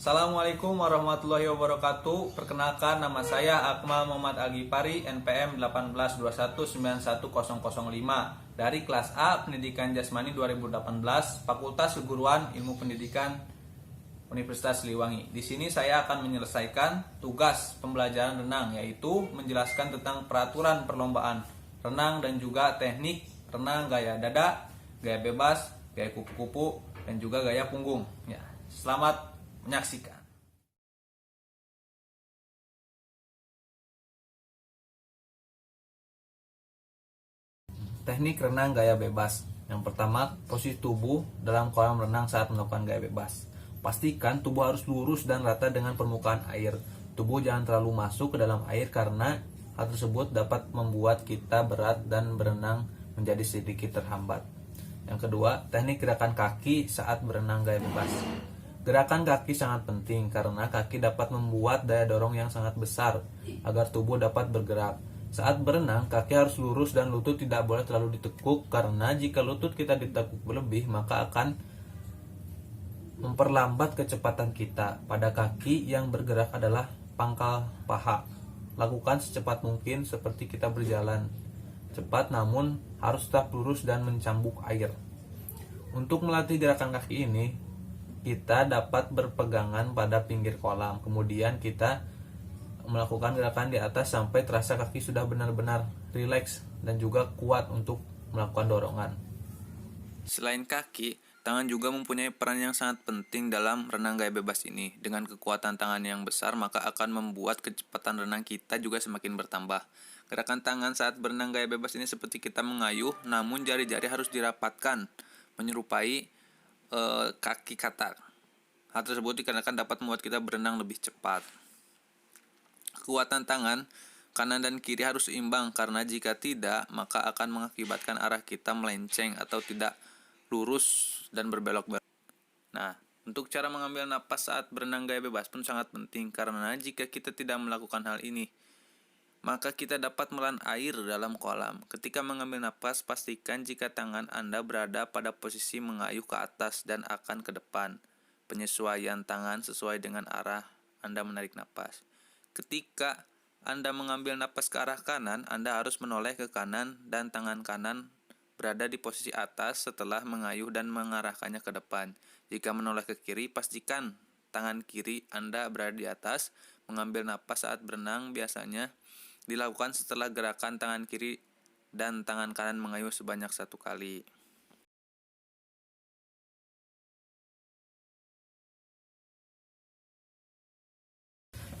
Assalamualaikum warahmatullahi wabarakatuh. Perkenalkan, nama saya Akmal Muhammad Al-Ghifari, NPM 1821910005 dari kelas A Pendidikan Jasmani 2018, Fakultas Keguruan Ilmu Pendidikan Universitas Siliwangi. Di sini saya akan menyelesaikan tugas pembelajaran renang, yaitu menjelaskan tentang peraturan perlombaan renang dan juga teknik renang gaya dada, gaya bebas, gaya kupu-kupu, dan juga gaya punggung. Ya, selamat menyaksikan. Teknik renang gaya bebas. Yang pertama, posisi tubuh dalam kolam renang saat melakukan gaya bebas. Pastikan tubuh harus lurus dan rata dengan permukaan air. Tubuh jangan terlalu masuk ke dalam air karena hal tersebut dapat membuat kita berat dan berenang menjadi sedikit terhambat. Yang kedua, teknik gerakan kaki saat berenang gaya bebas. Gerakan kaki sangat penting karena kaki dapat membuat daya dorong yang sangat besar agar tubuh dapat bergerak. Saat berenang, kaki harus lurus dan lutut tidak boleh terlalu ditekuk karena jika lutut kita ditekuk berlebih maka akan memperlambat kecepatan kita. Pada kaki yang bergerak adalah pangkal paha. Lakukan secepat mungkin seperti kita berjalan. Cepat namun harus tetap lurus dan mencambuk air. Untuk melatih gerakan kaki ini, kita dapat berpegangan pada pinggir kolam. Kemudian kita melakukan gerakan di atas sampai terasa kaki sudah benar-benar rileks dan juga kuat untuk melakukan dorongan. Selain kaki, tangan juga mempunyai peran yang sangat penting dalam renang gaya bebas ini. Dengan kekuatan tangan yang besar, maka akan membuat kecepatan renang kita juga semakin bertambah. Gerakan tangan saat berenang gaya bebas ini seperti kita mengayuh, namun jari-jari harus dirapatkan, menyerupai kaki katak. Hal tersebut dikarenakan dapat membuat kita berenang lebih cepat. Kekuatan tangan kanan dan kiri harus seimbang karena jika tidak maka akan mengakibatkan arah kita melenceng atau tidak lurus dan berbelok-belok. Nah, untuk cara mengambil napas saat berenang gaya bebas pun sangat penting karena jika kita tidak melakukan hal ini maka kita dapat menelan air dalam kolam. Ketika mengambil napas, pastikan jika tangan Anda berada pada posisi mengayuh ke atas dan akan ke depan. Penyesuaian tangan sesuai dengan arah Anda menarik napas. Ketika Anda mengambil napas ke arah kanan, Anda harus menoleh ke kanan dan tangan kanan berada di posisi atas setelah mengayuh dan mengarahkannya ke depan. Jika menoleh ke kiri, pastikan tangan kiri Anda berada di atas. Mengambil napas saat berenang biasanya dilakukan setelah gerakan tangan kiri dan tangan kanan mengayuh sebanyak 1 kali.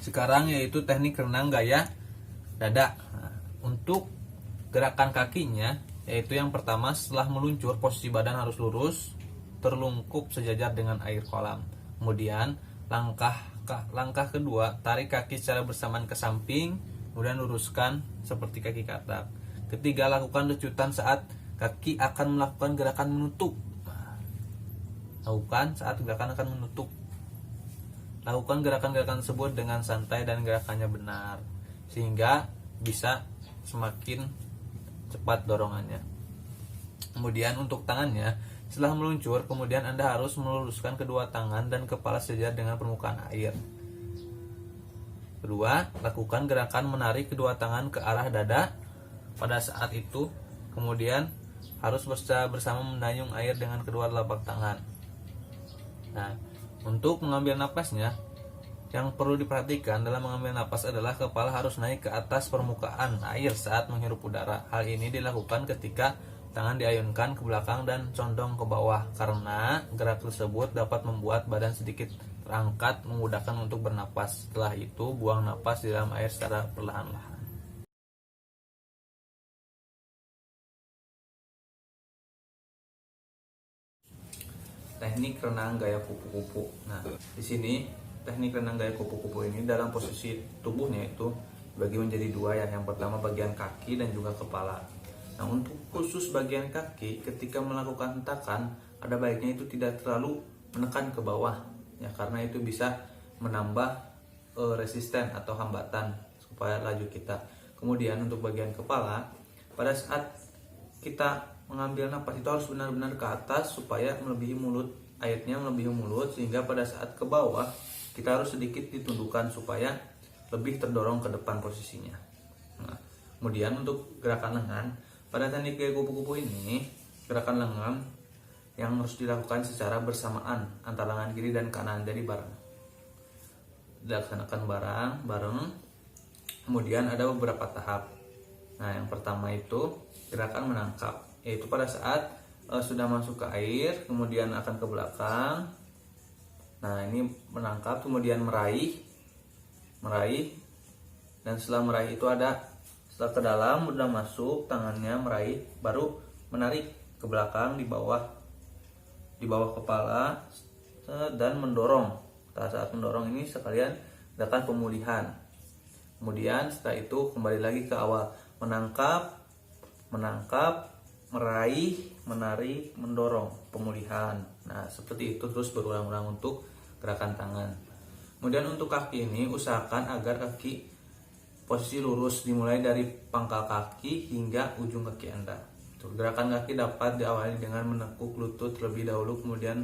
Sekarang yaitu teknik renang gaya dada. Untuk gerakan kakinya, yaitu yang pertama setelah meluncur posisi badan harus lurus, terlungkup sejajar dengan air kolam. Kemudian langkah kedua, tarik kaki secara bersamaan ke samping, kemudian luruskan seperti kaki katak. Ketiga, lakukan lecutan saat kaki akan melakukan gerakan menutup. Lakukan saat gerakan akan menutup. Lakukan gerakan-gerakan tersebut dengan santai dan gerakannya benar, sehingga bisa semakin cepat dorongannya. Kemudian untuk tangannya, setelah meluncur, kemudian Anda harus meluruskan kedua tangan dan kepala sejajar dengan permukaan air. Kedua, lakukan gerakan menarik kedua tangan ke arah dada pada saat itu. Kemudian harus bersama mendayung air dengan kedua telapak tangan. Nah, untuk mengambil napasnya, yang perlu diperhatikan dalam mengambil napas adalah kepala harus naik ke atas permukaan air saat menghirup udara. Hal ini dilakukan ketika tangan diayunkan ke belakang dan condong ke bawah karena gerak tersebut dapat membuat badan sedikit terangkat, memudahkan untuk bernapas. Setelah itu, buang napas di dalam air secara perlahan-lahan. Teknik renang gaya kupu-kupu. Nah, di sini teknik renang gaya kupu-kupu ini dalam posisi tubuhnya itu dibagi menjadi dua ya. Yang pertama bagian kaki dan juga kepala. Nah, untuk khusus bagian kaki, ketika melakukan hentakan, ada baiknya itu tidak terlalu menekan ke bawah ya, karena itu bisa menambah resisten atau hambatan supaya laju kita. Kemudian untuk bagian kepala, pada saat kita mengambil napas itu harus benar-benar ke atas supaya melebihi mulut, airnya melebihi mulut, sehingga pada saat ke bawah kita harus sedikit ditundukkan supaya lebih terdorong ke depan posisinya. Nah, kemudian untuk gerakan lengan, pada teknik gaya kupu-kupu ini, gerakan lengan yang harus dilakukan secara bersamaan antara lengan kiri dan kanan, jadi bareng. Dilaksanakan bareng. Kemudian ada beberapa tahap. Nah, yang pertama itu gerakan menangkap, yaitu pada saat sudah masuk ke air, kemudian akan ke belakang. Nah, ini menangkap, kemudian meraih, dan setelah meraih itu ada setelah ke dalam udah masuk tangannya meraih, baru menarik ke belakang di bawah kepala dan mendorong. Saat mendorong ini sekalian gerakan pemulihan. Kemudian setelah itu kembali lagi ke awal, menangkap, meraih, menarik, mendorong, pemulihan. Nah, seperti itu terus berulang-ulang untuk gerakan tangan. Kemudian untuk kaki ini, usahakan agar kaki posisi lurus, dimulai dari pangkal kaki hingga ujung kaki Anda. Gerakan kaki dapat diawali dengan menekuk lutut terlebih dahulu, kemudian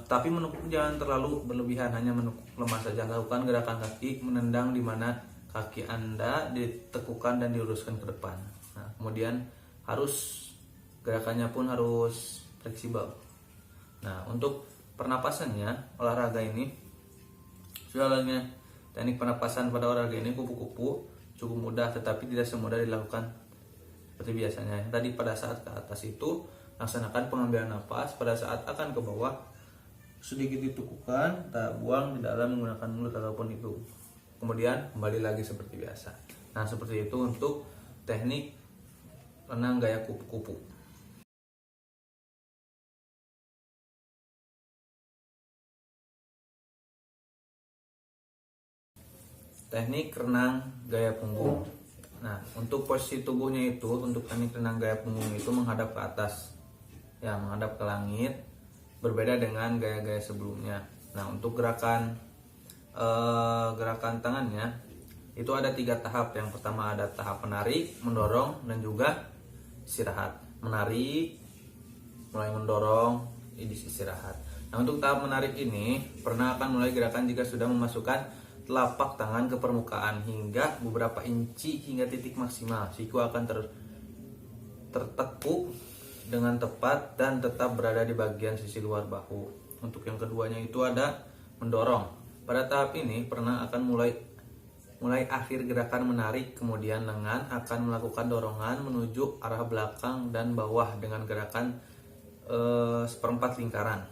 tapi menekuk jangan terlalu berlebihan, hanya menekuk lemah saja. Lakukan gerakan kaki menendang di mana kaki Anda ditekukan dan diluruskan ke depan. Nah, kemudian gerakannya pun harus fleksibel. Nah, untuk pernapasannya, olahraga ini soalnya teknik pernapasan pada olahraga ini kupu-kupu cukup mudah, tetapi tidak semudah dilakukan seperti biasanya. Tadi pada saat ke atas itu laksanakan pengambilan napas, pada saat akan ke bawah sedikit ditukukan, tak buang di dalam menggunakan mulut ataupun hidung. Kemudian kembali lagi seperti biasa. Nah, seperti itu untuk teknik renang gaya kupu-kupu. Teknik renang gaya punggung. Nah, untuk posisi tubuhnya itu, untuk teknik renang gaya punggung itu menghadap ke atas, ya, menghadap ke langit, berbeda dengan gaya-gaya sebelumnya. Nah, untuk gerakan tangannya itu ada 3 tahap. Yang pertama ada tahap menarik, mendorong, dan juga istirahat. Menarik, mulai mendorong, istirahat. Nah, untuk tahap menarik ini pernah akan mulai gerakan jika sudah memasukkan telapak tangan ke permukaan hingga beberapa inci hingga titik maksimal. Siku akan tertekuk dengan tepat dan tetap berada di bagian sisi luar bahu. Untuk yang keduanya itu ada mendorong. Pada tahap ini pernah akan mulai akhir gerakan menarik, kemudian lengan akan melakukan dorongan menuju arah belakang dan bawah dengan gerakan seperempat lingkaran.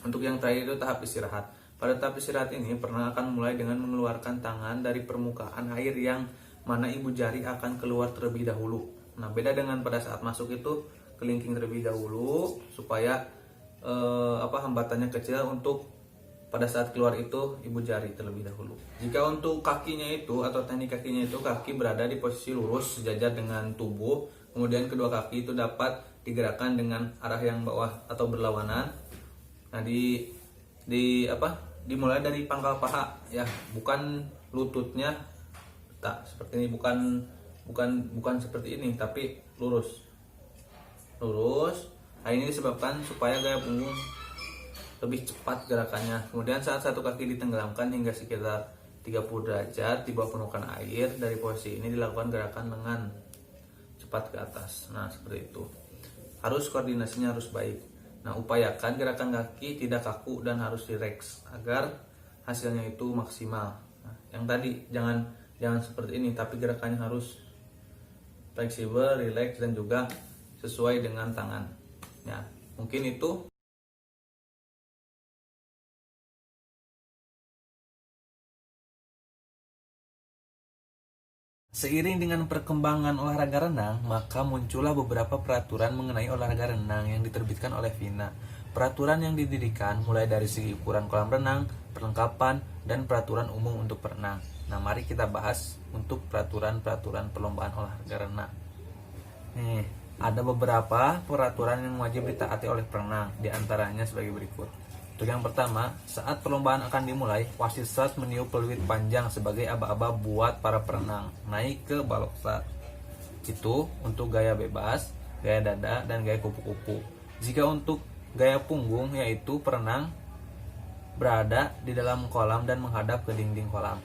Untuk yang terakhir itu tahap istirahat. Pada tahap istirahat ini pernah akan mulai dengan mengeluarkan tangan dari permukaan air yang mana ibu jari akan keluar terlebih dahulu. Nah, beda dengan pada saat masuk itu kelingking terlebih dahulu supaya hambatannya kecil. Untuk pada saat keluar itu ibu jari terlebih dahulu. Jika untuk kakinya itu atau teknik kakinya itu, kaki berada di posisi lurus sejajar dengan tubuh. Kemudian kedua kaki itu dapat digerakkan dengan arah yang bawah atau berlawanan. Nah, dimulai dari pangkal paha, ya, bukan lututnya, tak seperti ini, bukan seperti ini, tapi lurus. Hal ini disebabkan supaya gaya punggung lebih cepat gerakannya. Kemudian saat satu kaki ditenggelamkan hingga sekitar 30 derajat di bawah permukaan air, dari posisi ini dilakukan gerakan lengan cepat ke atas. Nah, seperti itu. Koordinasinya harus baik. Nah, upayakan gerakan kaki tidak kaku dan harus rileks agar hasilnya itu maksimal. Nah, yang tadi jangan seperti ini, tapi gerakannya harus fleksibel, rileks, dan juga sesuai dengan tangan. Ya, mungkin itu. Seiring dengan perkembangan olahraga renang, maka muncullah beberapa peraturan mengenai olahraga renang yang diterbitkan oleh FINA. Peraturan yang didirikan mulai dari segi ukuran kolam renang, perlengkapan, dan peraturan umum untuk berenang. Nah, mari kita bahas untuk peraturan-peraturan perlombaan olahraga renang. Nih, ada beberapa peraturan yang wajib ditaati oleh perenang, diantaranya sebagai berikut. Untuk yang pertama, saat perlombaan akan dimulai, wasit start meniup peluit panjang sebagai aba-aba buat para perenang naik ke balok start. Itu untuk gaya bebas, gaya dada, dan gaya kupu-kupu. Jika untuk gaya punggung, yaitu perenang berada di dalam kolam dan menghadap ke dinding kolam.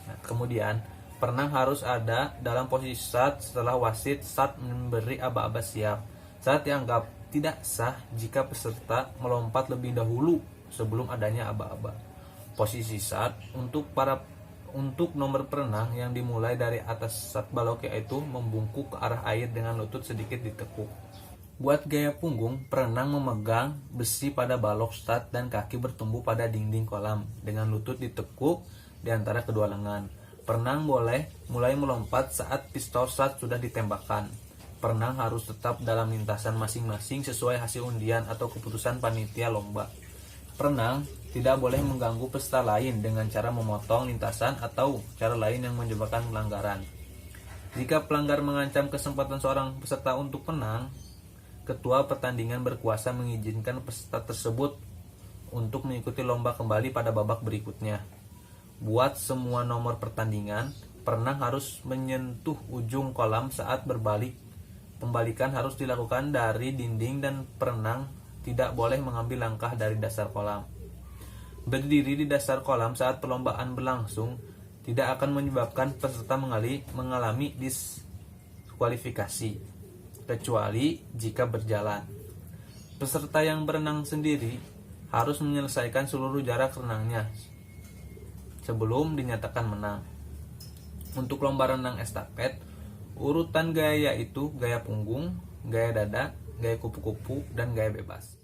Nah, kemudian perenang harus ada dalam posisi start setelah wasit start memberi aba-aba siap. Saat dianggap tidak sah jika peserta melompat lebih dahulu sebelum adanya aba-aba. Posisi start untuk nomor perenang yang dimulai dari atas start balok, yaitu membungkuk ke arah air dengan lutut sedikit ditekuk. Buat gaya punggung, perenang memegang besi pada balok start dan kaki bertumbuh pada dinding kolam dengan lutut ditekuk di antara kedua lengan. Perenang boleh mulai melompat saat pistol start sudah ditembakkan. Perenang harus tetap dalam lintasan masing-masing sesuai hasil undian atau keputusan panitia lomba. Perenang tidak boleh mengganggu peserta lain dengan cara memotong lintasan atau cara lain yang menyebabkan pelanggaran. Jika pelanggar mengancam kesempatan seorang peserta untuk menang, ketua pertandingan berkuasa mengizinkan peserta tersebut untuk mengikuti lomba kembali pada babak berikutnya. Buat semua nomor pertandingan, perenang harus menyentuh ujung kolam saat berbalik. Pembalikan harus dilakukan dari dinding dan perenang tidak boleh mengambil langkah dari dasar kolam. Berdiri di dasar kolam saat perlombaan berlangsung tidak akan menyebabkan peserta mengalami diskualifikasi, kecuali jika berjalan. Peserta yang berenang sendiri harus menyelesaikan seluruh jarak renangnya sebelum dinyatakan menang. Untuk lomba renang estafet, urutan gaya yaitu gaya punggung, gaya dada, gaya kupu-kupu, dan gaya bebas.